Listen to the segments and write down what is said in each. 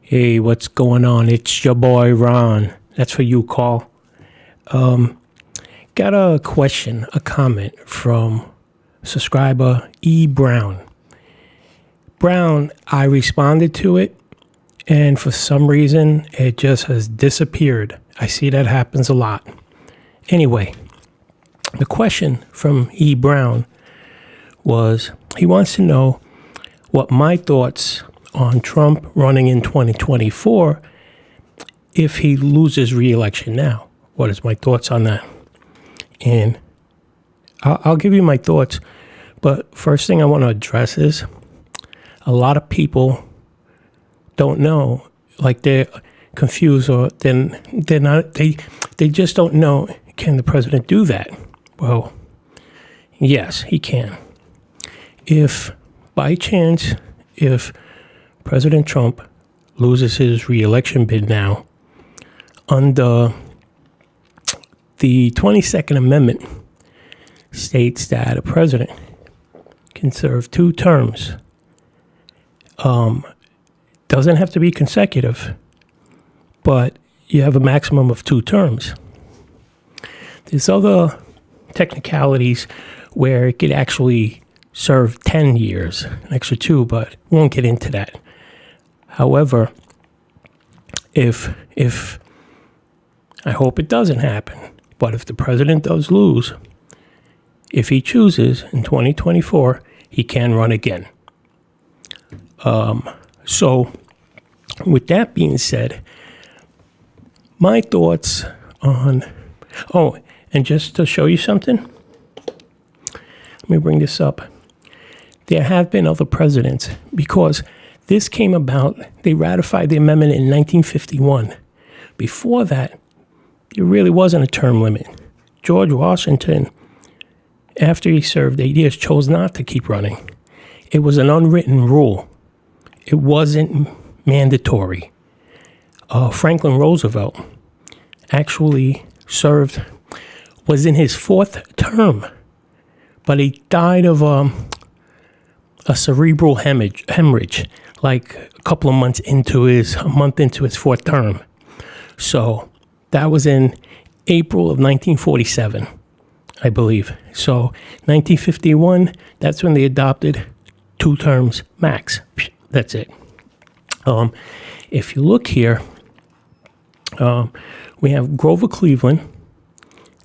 Hey, what's going on? It's your boy Ron. That's for you, Carl. Got a question, a comment from subscriber E. Brown. Brown, I responded to it, and for some reason, it just has disappeared. I see that happens a lot. Anyway, the question from E. Brown was, he wants to know what my thoughts on Trump running in 2024 if he loses re-election now. What is my thoughts on that? And I'll give you my thoughts, but first thing I want to address is a lot of people don't know, like they're confused, or then they're not. They just don't know. Can the president do that? Well, yes, he can. If by chance, if President Trump loses his re-election bid now, under the 22nd Amendment states that a president can serve 2 terms. Doesn't have to be consecutive, but you have a maximum of 2 terms. There's other technicalities where it could actually serve 10 years, an extra 2, but we won't get into that. However, if I hope it doesn't happen, but if the president does lose, if he chooses in 2024, he can run again. So with that being said, my thoughts on, and just to show you something, let me bring this up. There have been other presidents, because this came about, they ratified the amendment in 1951. Before that, there really wasn't a term limit. George Washington, after he served 8 years, chose not to keep running. It was an unwritten rule. It wasn't mandatory. Franklin Roosevelt actually was in his 4th term, but he died of a cerebral hemorrhage, like a month into his 4th term. So that was in April of 1947, I believe. So 1951, that's when they adopted 2 terms max. That's it. If you look here, we have Grover Cleveland.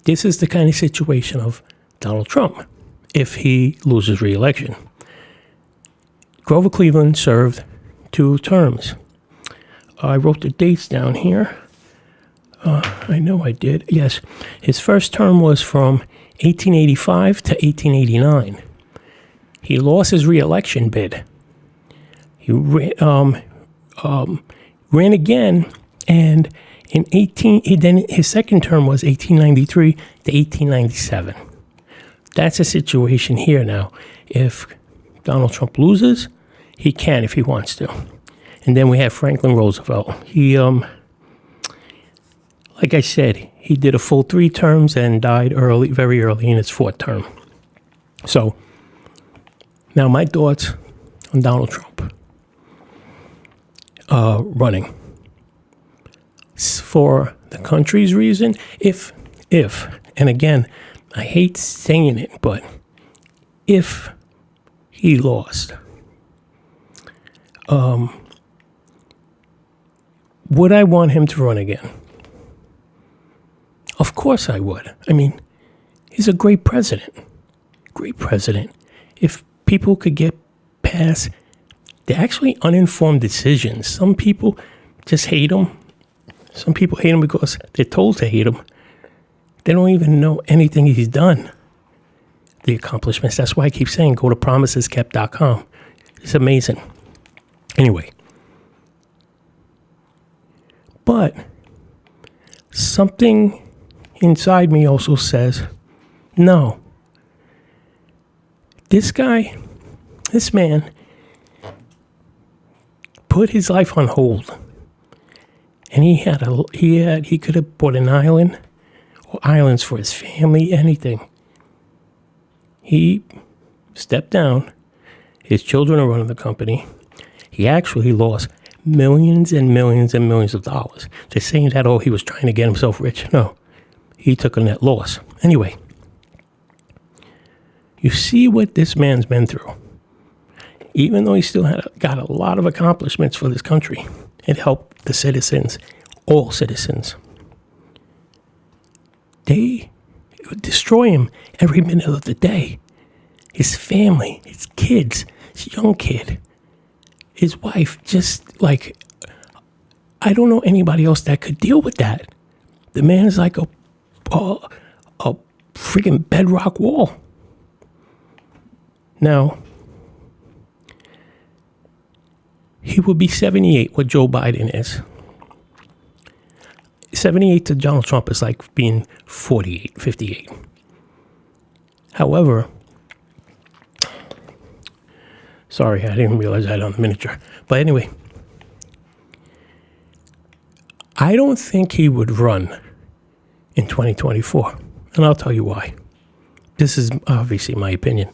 This is the kind of situation of Donald Trump if he loses re-election. Grover Cleveland served 2 terms. I wrote the dates down here. I know I did. Yes, his first term was from 1885 to 1889. He lost his re-election bid. He ran again, and then his second term was 1893 to 1897. That's a situation here now. If Donald Trump loses, he can if he wants to. And then we have Franklin Roosevelt. He, like I said, he did a full 3 terms and died very early in his 4th term. So, now my thoughts on Donald Trump running. For the country's reason, if, and again, I hate saying it, but if he lost, would I want him to run again? Of course I would. I mean, he's a great president. Great president. If people could get past the actually uninformed decisions, some people just hate him. Some people hate him because they're told to hate him. They don't even know anything he's done. The accomplishments. That's why I keep saying go to promiseskept.com. It's amazing. Anyway. But something inside me also says, no. This man put his life on hold. And he could have bought an island or islands for his family, anything. He stepped down. His children are running the company. He actually lost millions and millions and millions of dollars. They're saying that, oh, he was trying to get himself rich. No, he took a net loss. Anyway, you see what this man's been through. Even though he still got a lot of accomplishments for this country, it helped the citizens, all citizens. They would destroy him every minute of the day. His family, his kids, his young kid, his wife, just like, I don't know anybody else that could deal with that. The man is like a freaking bedrock wall. Now, he will be 78, what Joe Biden is. 78 to Donald Trump is like being 48, 58. However, sorry, I didn't realize that on the miniature. But anyway, I don't think he would run in 2024. And I'll tell you why. This is obviously my opinion.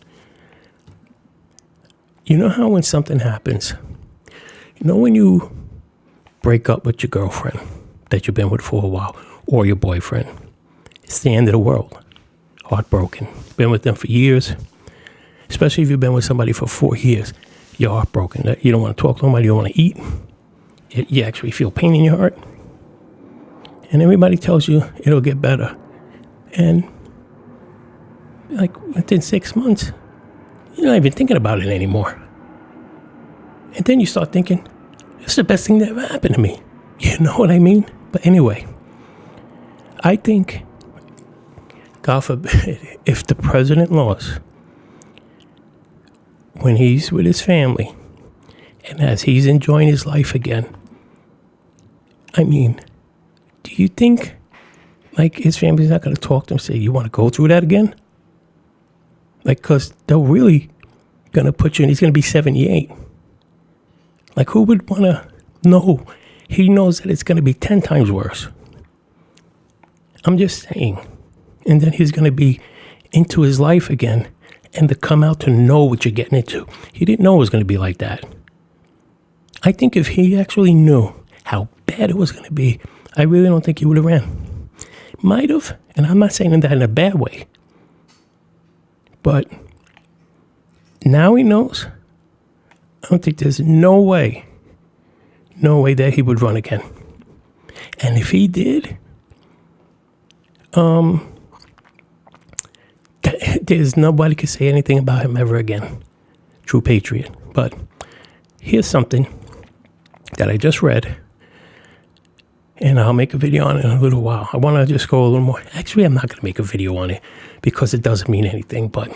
You know how when something happens, you know when you break up with your girlfriend that you've been with for a while, or your boyfriend, it's the end of the world. Heartbroken. Been with them for years. Especially if you've been with somebody for 4 years. You're heartbroken. You don't want to talk to nobody. You don't want to eat. You actually feel pain in your heart. And everybody tells you it'll get better. And like within 6 months, you're not even thinking about it anymore. And then you start thinking, it's the best thing that ever happened to me. You know what I mean? But anyway, I think, God forbid, if the president lost, when he's with his family, and as he's enjoying his life again, I mean, do you think, like, his family's not going to talk to him and say, you want to go through that again? Like, because they're really going to put you in, he's going to be 78. Like, who would want to know? He knows that it's going to be 10 times worse. I'm just saying. And then he's going to be into his life again, and to come out to know what you're getting into. He didn't know it was going to be like that. I think if he actually knew how bad it was going to be, I really don't think he would have ran. Might have, and I'm not saying that in a bad way. But now he knows. I don't think there's no way that he would run again. And if he did, there's nobody could say anything about him ever again. True patriot. But here's something that I just read, and I'll make a video on it in a little while. I want to just go a little more. Actually, I'm not going to make a video on it because it doesn't mean anything. But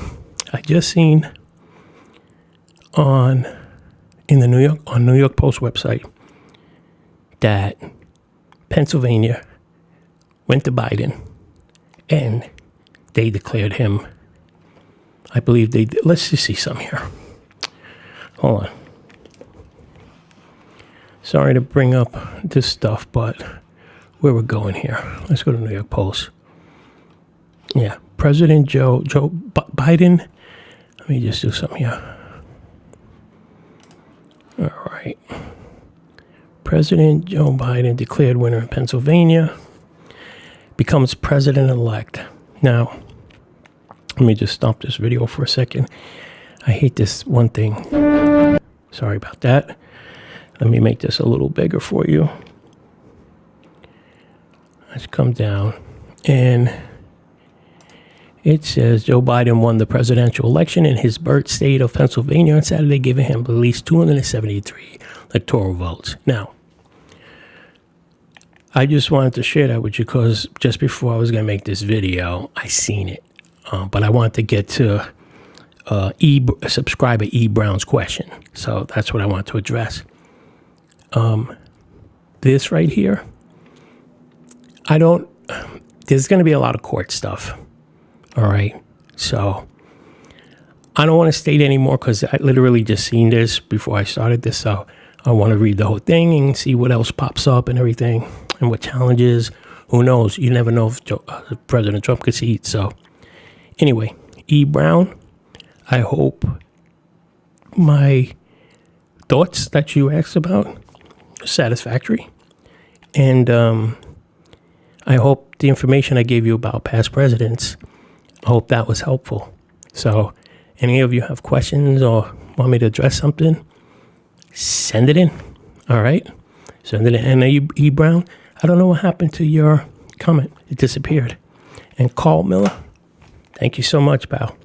I just seen on New York Post website that Pennsylvania went to Biden and they declared him, I believe they did. Let's just see some here. Hold on. Sorry to bring up this stuff, but where we're going here. Let's go to New York Post. Yeah, President Joe Biden. Let me just do something here. All right. President Joe Biden declared winner in Pennsylvania. Becomes president-elect. Now, let me just stop this video for a second. I hate this one thing. Sorry about that. Let me make this a little bigger for you. Let's come down. And it says Joe Biden won the presidential election in his birth state of Pennsylvania on Saturday, giving him at least 273 electoral votes. Now, I just wanted to share that with you because just before I was going to make this video, I seen it. But I wanted to get to subscriber E. Brown's question. So that's what I want to address. This right here, there's going to be a lot of court stuff. All right. So I don't want to state anymore because I literally just seen this before I started this. So I want to read the whole thing and see what else pops up and everything and what challenges. Who knows? You never know if President Trump could see it. So anyway, E. Brown, I hope my thoughts that you asked about satisfactory. And I hope the information I gave you about past presidents, I hope that was helpful. So any of you have questions or want me to address something, send it in. All right? Send it in. And E. Brown, I don't know what happened to your comment. It disappeared. And Carl Miller, thank you so much, pal.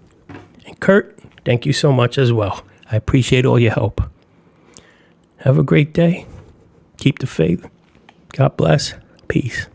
And Kurt, thank you so much as well. I appreciate all your help. Have a great day. Keep the faith. God bless. Peace.